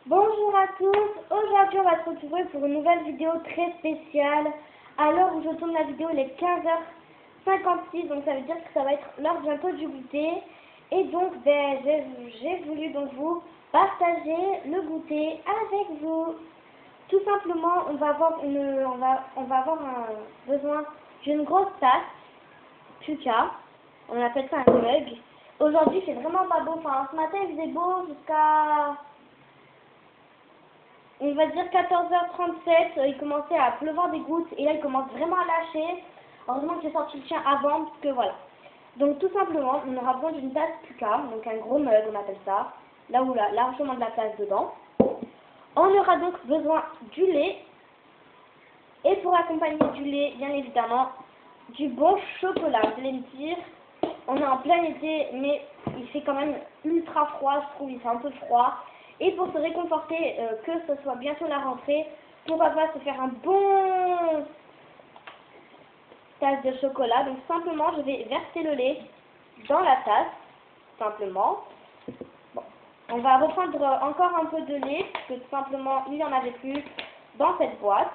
Bonjour à tous, aujourd'hui on va se retrouver pour une nouvelle vidéo très spéciale. À l'heure où je tourne la vidéo, il est 15h56, donc ça veut dire que ça va être l'heure bientôt du goûter. Et donc j'ai voulu donc vous partager le goûter avec vous. Tout simplement, on va avoir besoin d'une grosse tasse, Puka, on appelle ça un mug. Aujourd'hui c'est vraiment pas beau, enfin ce matin il faisait beau jusqu'à... On va dire 14h37, il commençait à pleuvoir des gouttes et là il commence vraiment à lâcher. Heureusement que j'ai sorti le chien avant parce que voilà. Donc tout simplement, on aura besoin d'une tasse Puka, donc un gros mug on appelle ça, là où il y a largement de la place dedans. On aura donc besoin du lait et pour accompagner du lait, bien évidemment, du bon chocolat. Vous allez me dire, on est en plein été mais il fait quand même ultra froid, je trouve, il fait un peu froid. Et pour se réconforter, que ce soit bientôt la rentrée, pourquoi pas se faire un bon tasse de chocolat. Donc simplement, je vais verser le lait dans la tasse, simplement. Bon. On va reprendre encore un peu de lait, parce que tout simplement, il n'y en avait plus dans cette boîte.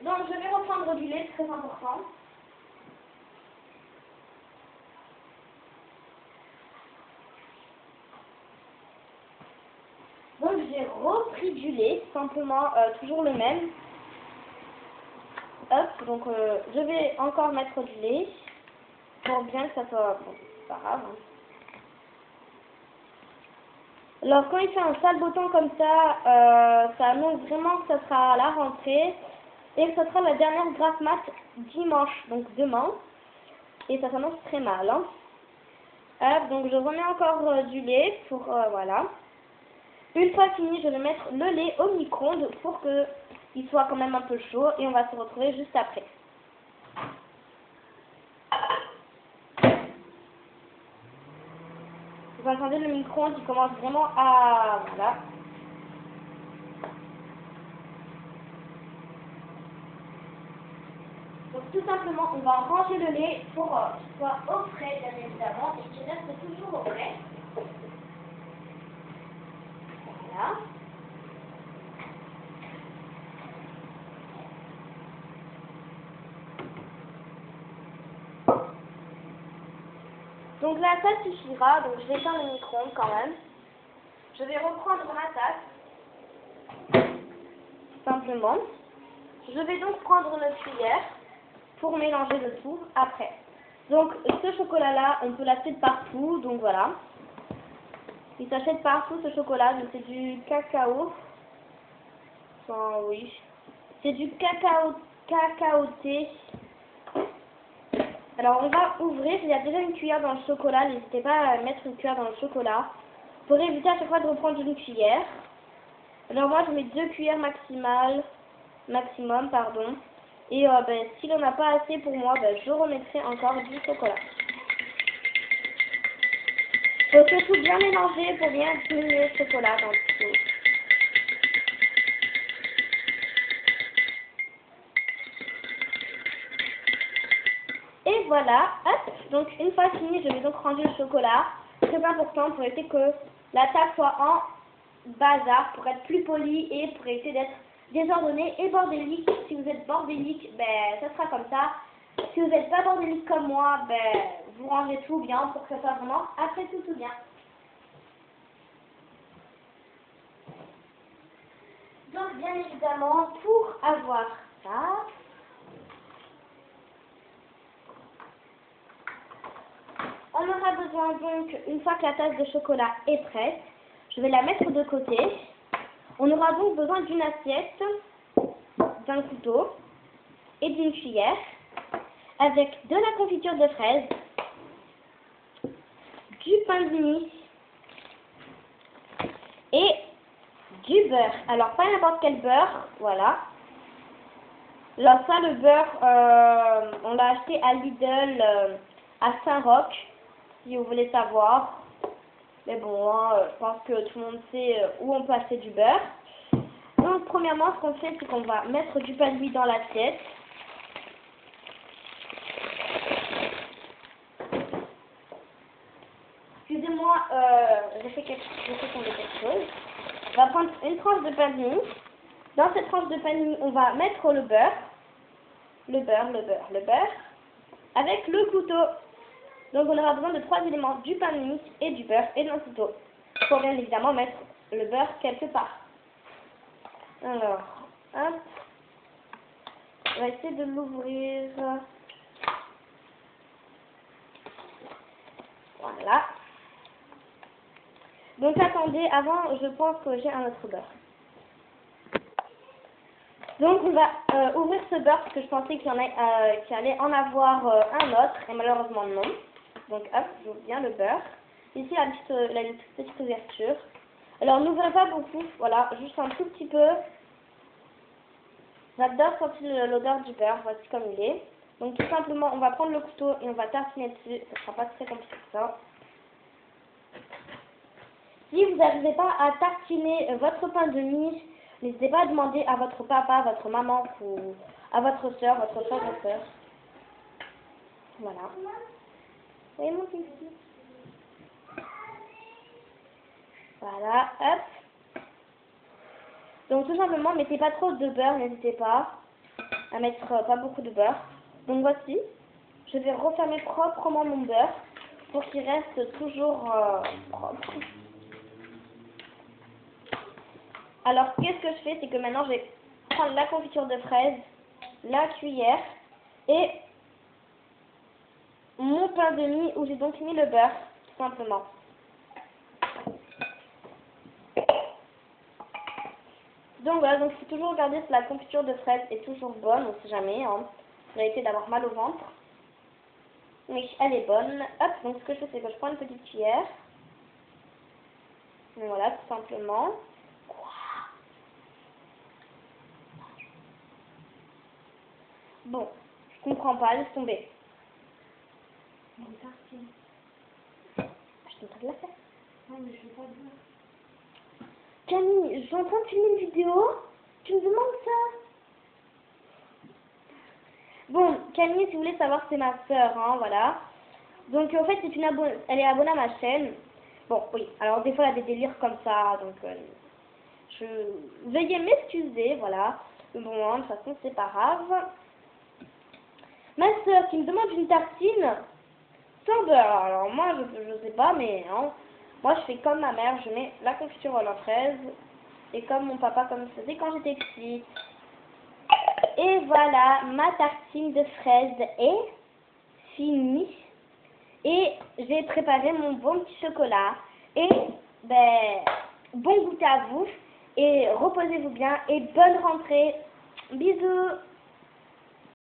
Donc je vais reprendre du lait, très important. Donc j'ai repris du lait, simplement toujours le même. Hop, donc je vais encore mettre du lait pour bien que ça soit... Bon, c'est pas grave. Hein. Alors quand il fait un sale beau temps comme ça annonce vraiment que ça sera à la rentrée et que ça sera la dernière grasse mat dimanche, donc demain. Et ça s'annonce très mal. Hein. Hop, donc je remets encore du lait pour... voilà. Une fois fini, je vais mettre le lait au micro-ondes pour qu'il soit quand même un peu chaud et on va se retrouver juste après. Vous entendez le micro-ondes qui commence vraiment à... Voilà. Donc tout simplement, on va ranger le lait pour qu'il soit au frais, bien évidemment, et qu'il reste toujours au frais. Voilà. Donc là, ça suffira. Donc je vais éteindre le micro-ondes quand même. Je vais reprendre ma tasse, simplement. Je vais donc prendre une cuillère pour mélanger le tout après. Donc ce chocolat-là, on peut l'acheter de partout. Donc voilà. Il s'achète partout ce chocolat. Donc c'est du cacao. Enfin, oui. C'est du cacaoté. Alors on va ouvrir, il y a déjà une cuillère dans le chocolat, n'hésitez pas à mettre une cuillère dans le chocolat pour éviter à chaque fois de reprendre une cuillère. Alors moi je mets 2 cuillères maximum, pardon. Et s'il n'en a pas assez pour moi, je remettrai encore du chocolat. Il faut surtout bien mélanger pour bien diminuer le chocolat dans le tout. Et voilà, hop, donc une fois fini, je vais donc ranger le chocolat. Très important pour éviter que la table soit en bazar, pour être plus poli et pour éviter d'être désordonné et bordélique. Si vous êtes bordélique, ça sera comme ça. Si vous n'êtes pas bordélique comme moi, vous rangez tout bien pour que ça soit vraiment après tout bien. Donc bien évidemment, pour avoir ça, on aura besoin donc, une fois que la tasse de chocolat est prête, je vais la mettre de côté. On aura donc besoin d'une assiette, d'un couteau et d'une cuillère avec de la confiture de fraises, du pain de mie et du beurre. Alors pas n'importe quel beurre, voilà. Alors ça, le beurre, on l'a acheté à Lidl à Saint-Roch, si vous voulez savoir. Mais bon, hein, je pense que tout le monde sait où on peut acheter du beurre. Donc, premièrement, ce qu'on fait, c'est qu'on va mettre du pain de mie dans l'assiette. Du Excusez-moi, j'ai fait tomber quelque chose. On va prendre une tranche de pain de mie. Dans cette tranche de pain de mie, on va mettre le beurre. Le beurre. Avec le couteau. Donc on aura besoin de 3 éléments, du pain de mie et du beurre et d'un couteau. Il faut bien évidemment mettre le beurre quelque part. Alors, hop. On va essayer de l'ouvrir. Voilà. Donc attendez, avant je pense que j'ai un autre beurre. Donc on va ouvrir ce beurre parce que je pensais qu'il allait en avoir un autre et malheureusement non. Donc hop, j'ouvre bien le beurre. Ici il a une petite ouverture. Alors n'ouvrez pas beaucoup, voilà, juste un tout petit peu. J'adore sentir l'odeur du beurre, voici comme il est. Donc tout simplement on va prendre le couteau et on va tartiner dessus, ce ne sera pas très compliqué que ça. Si vous n'arrivez pas à tartiner votre pain de mie, n'hésitez pas à demander à votre papa, à votre maman ou à votre soeur, votre frère ou soeur. Voilà. Oui, mon petit. Voilà, hop. Donc tout simplement, mettez pas trop de beurre, n'hésitez pas à mettre pas beaucoup de beurre. Donc voici, je vais refermer proprement mon beurre pour qu'il reste toujours propre. Alors, qu'est-ce que je fais? C'est que maintenant, je vais prendre la confiture de fraise, la cuillère et mon pain de mie où j'ai donc mis le beurre, tout simplement. Donc voilà, donc il faut toujours regarder si la confiture de fraise est toujours bonne, on ne sait jamais, hein. J'ai évité d'avoir mal au ventre. Mais elle est bonne. Hop, donc ce que je fais, c'est que je prends une petite cuillère. Donc voilà, tout simplement. Bon, je comprends pas, laisse tomber. Je t'entends de la faire. Non, mais je veux pas dire. Camille, je suis en train de filmer une vidéo. Tu me demandes ça? Bon, Camille, si vous voulez savoir, c'est ma sœur, hein, voilà. Donc, en fait, elle est abonnée à ma chaîne. Bon, oui, alors des fois, elle a des délires comme ça, donc veuillez m'excuser, voilà. Mais bon, hein, de toute façon, c'est pas grave. Ma sœur qui me demande une tartine sans beurre. Alors, moi, je sais pas, mais hein, moi, je fais comme ma mère, je mets la confiture à la fraise, et comme mon papa, comme je faisais quand j'étais petite. Et voilà, ma tartine de fraise est finie. Et j'ai préparé mon bon petit chocolat. Et ben, bon goûter à vous. Et reposez-vous bien. Et bonne rentrée. Bisous.